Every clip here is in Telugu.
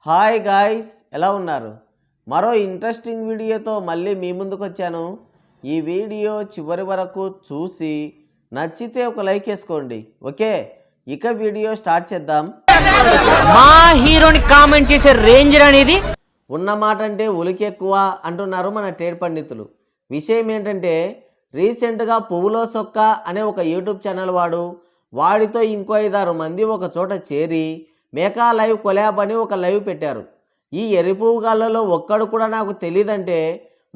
హాయ్ గాయ్స్, ఎలా ఉన్నారు? మరో ఇంట్రెస్టింగ్ వీడియోతో మళ్ళీ మీ ముందుకు వచ్చాను. ఈ వీడియో చివరి వరకు చూసి నచ్చితే ఒక లైక్ వేసుకోండి. ఓకే, ఇక వీడియో స్టార్ట్ చేద్దాం. మా హీరోని కామెంట్ చేసే రేంజ్ అనేది ఉన్నమాట అంటే ఉలికెక్కువ అంటున్నారు మన ట్రేడ్ పండితులు. విషయం ఏంటంటే రీసెంట్గా పువ్వులో సొక్క అనే ఒక యూట్యూబ్ ఛానల్ వాడితో ఇంకో 5-6 మంది ఒక చోట చేరి మేకా లైవ్ కొలాబ్ అని ఒక లైవ్ పెట్టారు. ఈ ఎరిపుగాళ్ళలో ఒక్కడు కూడా నాకు తెలియదంటే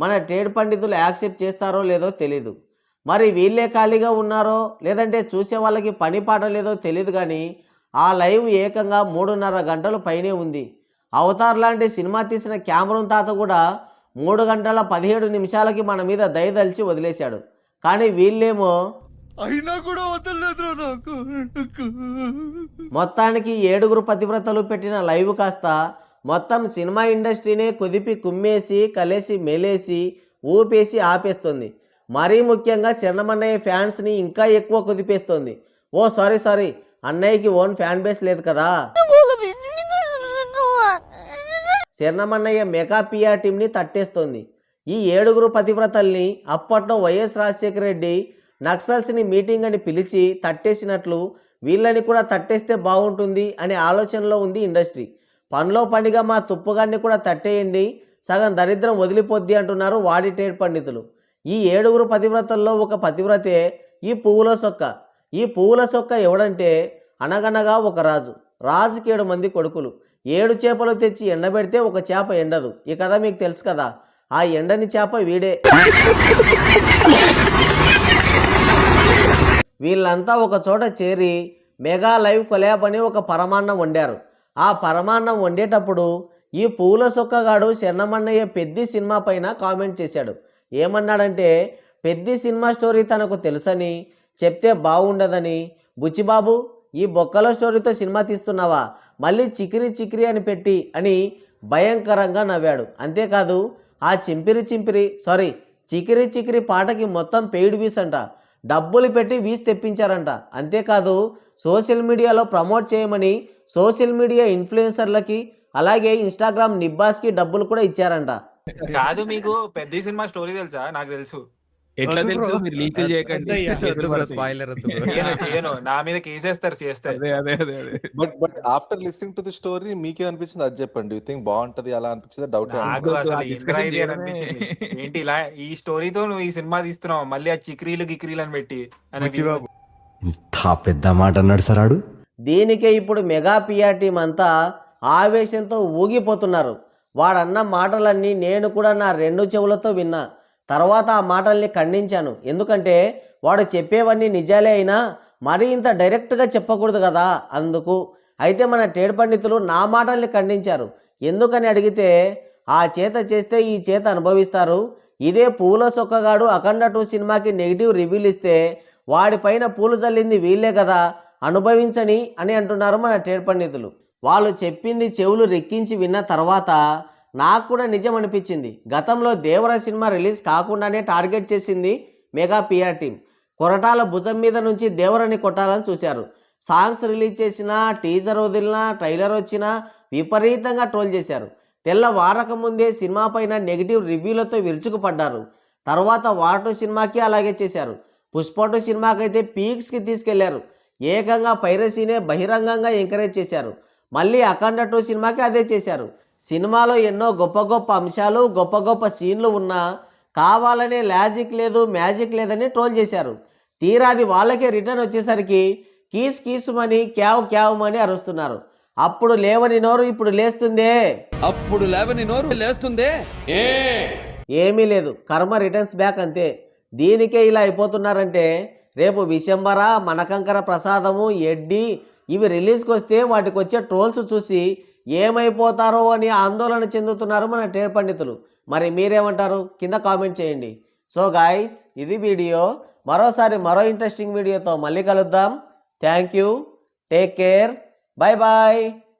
మన ట్రేడ్ పండితులు యాక్సెప్ట్ చేస్తారో లేదో తెలీదు. మరి వీళ్ళే ఖాళీగా ఉన్నారో లేదంటే చూసే వాళ్ళకి పని పాట లేదో తెలియదు, కానీ ఆ లైవ్ ఏకంగా 3.5 గంటలు పైనే ఉంది. అవతార్ లాంటి సినిమా తీసిన కెమెరాన్ తాత కూడా 3 గంటల 17 నిమిషాలకి మన మీద దయదలిచి వదిలేశాడు. కానీ వీళ్ళేమో అయినా కూడా వదలలేదు నాకు. మొత్తానికి 7 పతివ్రతలు పెట్టిన లైవ్ కాస్త మొత్తం సినిమా ఇండస్ట్రీనే కుదిపి కుమ్మేసి కలేసి మెలేసి ఊపేసి ఆపేస్తుంది. మరీ ముఖ్యంగా శరణమన్నయ్య ఫ్యాన్స్ని ఇంకా ఎక్కువ కుదిపేస్తుంది. ఓ సారీ, అన్నయ్యకి ఓన్ ఫ్యాన్ బేస్ లేదు కదా. శరణమన్నయ్య మెగా పిఆర్ టీంని తట్టేస్తుంది. ఈ 7 పతివ్రతల్ని అప్పట్లో వైఎస్ రాజశేఖర రెడ్డి నక్సల్స్ని మీటింగ్ అని పిలిచి తట్టేసినట్లు వీళ్ళని కూడా తట్టేస్తే బాగుంటుంది అనే ఆలోచనలో ఉంది ఇండస్ట్రీ. పనిలో పనిగా మా తుప్పుగాన్ని కూడా తట్టేయండి, సగం దరిద్రం వదిలిపోద్ది అంటున్నారు వాడి ట్రేడ్ పండితులు. ఈ 7 పతివ్రతల్లో ఒక పతివ్రతే ఈ పువ్వుల సొక్క. ఈ పువ్వుల సొక్క ఎవడంటే అనగనగా ఒక రాజుకి 7 మంది కొడుకులు. 7 చేపలు తెచ్చి ఎండబెడితే ఒక చేప ఎండదు. ఈ కథ మీకు తెలుసు కదా. ఆ ఎండని చేప వీడే. వీళ్ళంతా ఒక చోట చేరి మెగా లైవ్ కొలాబ్ అని ఒక పరమాన్నం వండారు. ఆ పరమాన్నం వండేటప్పుడు ఈ పూల సొక్కగాడు శరణమన్నయ్య పెద్ది సినిమా పైన కామెంట్ చేశాడు. ఏమన్నాడంటే, పెద్ది సినిమా స్టోరీ తనకు తెలుసని చెప్తే బాగుండదని, బుచ్చిబాబు ఈ బొక్కల స్టోరీతో సినిమా తీస్తున్నావా, మళ్ళీ చికిరి అని పెట్టి అని భయంకరంగా నవ్వాడు. అంతేకాదు ఆ చికిరి పాటకి మొత్తం పెయిడ్ వీస్ అంట, డబ్బులు పెట్టి వీస్ తెప్పించారంట. అంతేకాదు సోషల్ మీడియాలో ప్రమోట్ చేయమని సోషల్ మీడియా ఇన్ఫ్లుయెన్సర్లకి అలాగే ఇన్స్టాగ్రామ్ నిబ్బాస్కి డబ్బులు కూడా ఇచ్చారంట. కాదు, మీకు పెద్ద సినిమా స్టోరీ తెలుసా? నాకు తెలుసు. ఎట్లా తెలుసు? మీరు లీక్ చేయకండి. నా మీద కేసేస్తారు చేస్తే. But after listening to the story మీకే అనిపించింది అది చెప్పండి. యు థింక్ బాగుంటది అలా అనిపించింది? డౌట్ నాకు అసలు అనిపించింది ఏంటి ఇలా ఈ స్టోరీతో నువ్వు ఈ సినిమా తీస్తున్నావు, మళ్ళీ ఆ గిక్రీలు అని పెట్టి ఇంత పెద్ద మాట అన్నాడు సరాడు. దీనికే ఇప్పుడు మెగా పిఆర్ టీం అంతా ఆవేశంతో ఊగిపోతున్నారు. వాడన్న మాటలన్నీ నేను కూడా నా 2 చెవులతో విన్నా. తర్వాత ఆ మాటల్ని ఖండించాను. ఎందుకంటే వాడు చెప్పేవన్నీ నిజాలే అయినా మరీ ఇంత డైరెక్ట్గా చెప్పకూడదు కదా, అందుకు. అయితే మన ట్రేడ్ పండితులు నా మాటల్ని ఖండించారు. ఎందుకని అడిగితే, ఆ చేత చేస్తే ఈ చేత అనుభవిస్తారు. ఇదే పూల సొక్కగాడు అఖండ 2 సినిమాకి నెగిటివ్ రివ్యూలు ఇస్తే వాడిపైన పూలు చల్లింది వీళ్ళే కదా, అనుభవించని అని అంటున్నారు మన ట్రేడ్ పండితులు. వాళ్ళు చెప్పింది చెవులు రెక్కించి విన్న తర్వాత నాకు కూడా నిజం అనిపించింది. గతంలో దేవర సినిమా రిలీజ్ కాకుండానే టార్గెట్ చేసింది మెగా పిఆర్ టీం. కొరటాల భుజం మీద నుంచి దేవరని కొట్టాలని చూశారు. సాంగ్స్ రిలీజ్ చేసినా, టీజర్ వదిలినా, ట్రైలర్ వచ్చినా విపరీతంగా ట్రోల్ చేశారు. తెల్లవారక ముందే సినిమా పైన నెగిటివ్ రివ్యూలతో విరుచుకుపడ్డారు. తర్వాత వార్ 2 సినిమాకి అలాగే చేశారు. పుష్ప 2 సినిమాకైతే పీక్స్కి తీసుకెళ్లారు. ఏకంగా పైరసీనే బహిరంగంగా ఎంకరేజ్ చేశారు. మళ్ళీ అఖండ 2 సినిమాకి అదే చేశారు. సినిమాలో ఎన్నో గొప్ప అంశాలు, గొప్ప సీన్లు ఉన్నా కావాలనే లాజిక్ లేదు, మ్యాజిక్ లేదని ట్రోల్ చేశారు. తీరాది వాళ్ళకే రిటర్న్ వచ్చేసరికి కీసుమని క్యావ్మని అరుస్తున్నారు. అప్పుడు లేవని నోరు ఇప్పుడు లేస్తుందే, ఏమీ లేదు, కర్మ రిటర్న్స్ బ్యాక్ అంతే. దీనికే ఇలా అయిపోతున్నారంటే రేపు విశంబర, మనకంకర ప్రసాదము, ఎడ్డి ఇవి రిలీజ్కి వస్తే వాటికి వచ్చే ట్రోల్స్ చూసి ఏమైపోతారో అని ఆందోళన చెందుతున్నారు మన ట్రేడ్ పండితులు. మరి మీరేమంటారు? కింద కామెంట్ చేయండి. సో గాయ్స్, ఇది వీడియో. మరోసారి మరో ఇంట్రెస్టింగ్ వీడియోతో మళ్ళీ కలుద్దాం. Thank you, take care, bye.